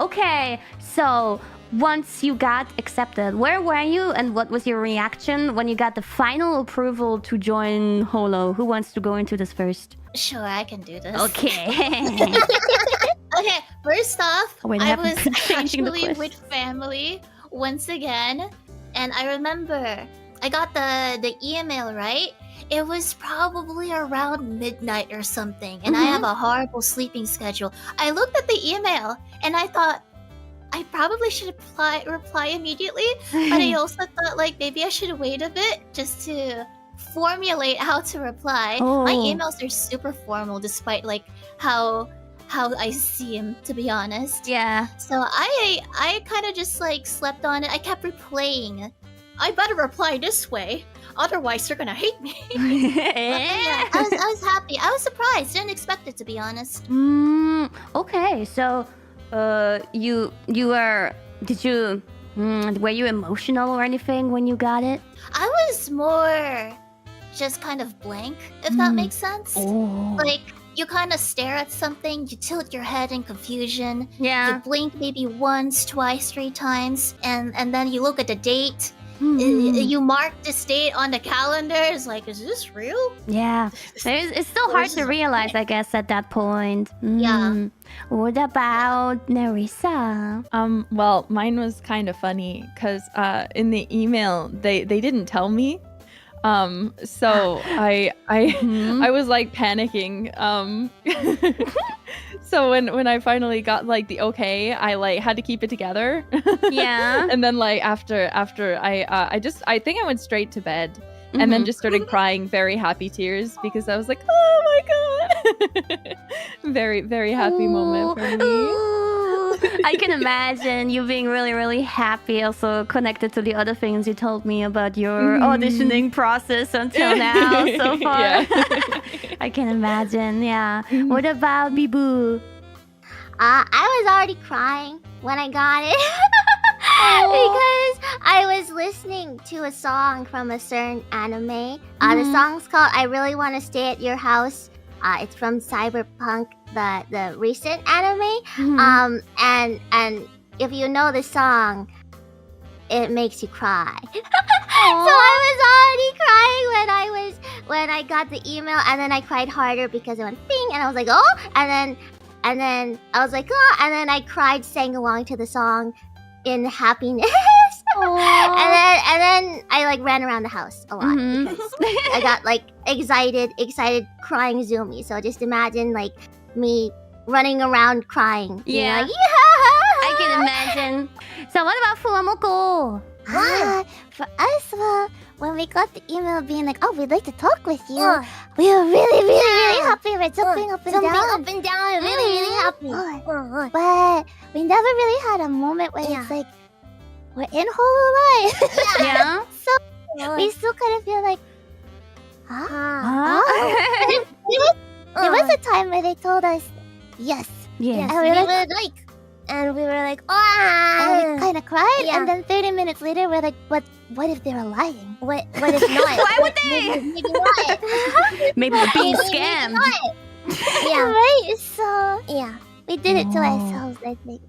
Okay, so once you got accepted, where were you and what was your reaction when you got the final approval to join Holo? Who wants to go into this first? Sure, I can do this. Okay. Okay, first off, Wait, I I haven't was been changing the actually quiz. with family once again, and I remember I got the email, right? It was probably around midnight or something, and I have a horrible sleeping schedule. I looked at the email and I thought I probably should reply immediately, but I also thought like maybe I should wait a bit just to formulate how to reply. My Oh. emails are super formal despite like how I seem, to be honest. Yeah. So I kind of just like slept on it. I kept replaying. I better reply this way, otherwise they're gonna hate me. Yeah, I was happy. I was surprised. Didn't expect it, to be honest. Okay, so you were were you emotional or anything when you got it? I was more just kind of blank, if that makes sense. Oh. Like you kind of stare at something, you tilt your head in confusion. Yeah. You blink maybe once, twice, 3 times, and then you look at the date. You mark this date on the calendar. It's like, is this real? Yeah. It's still hard to realize, I guess, at that point. Yeah. What about Nerissa? Well, mine was kind of funny because in the email they didn't tell me. So I was like panicking. So when I finally got like the okay, I like had to keep it together. Yeah. And then like after I think I went straight to bed and then just started crying very happy tears because I was like, oh my god. Very, very happy moment for me. I can imagine you being really, really happy, also connected to the other things you told me about your auditioning process until now so far. Yeah. I can imagine, yeah. What about Bibu? I was already crying when I got it. Because I was listening to a song from a certain anime. The song's called I Really Want to Stay at Your House. It's from Cyberpunk, the recent anime. And if you know the song, it makes you cry. So I was already crying when I got the email, and then I cried harder because it went bing, and I was like, oh, and then I was like, oh, and then I cried, sang along to the song in happiness. and then I like ran around the house a lot because I got like excited crying zoomy. So just imagine like me running around crying. Yeah. Like, yeah. I can imagine. So what about Fuamoko? For us, well, when we got the email being like, oh, we'd like to talk with you, we were really happy. We're jumping up and down, really happy. But we never really had a moment where it's like, we're in Hololive. Yeah. So we still kind of feel like, there was a time where they told us yes. Yes. And we were like, and we kind of cried, and then 30 minutes later, we're like, what if they're lying? What if not? Why would they? Maybe not. Maybe they're being scammed. Yeah, right? So, yeah. We did it to ourselves, I think.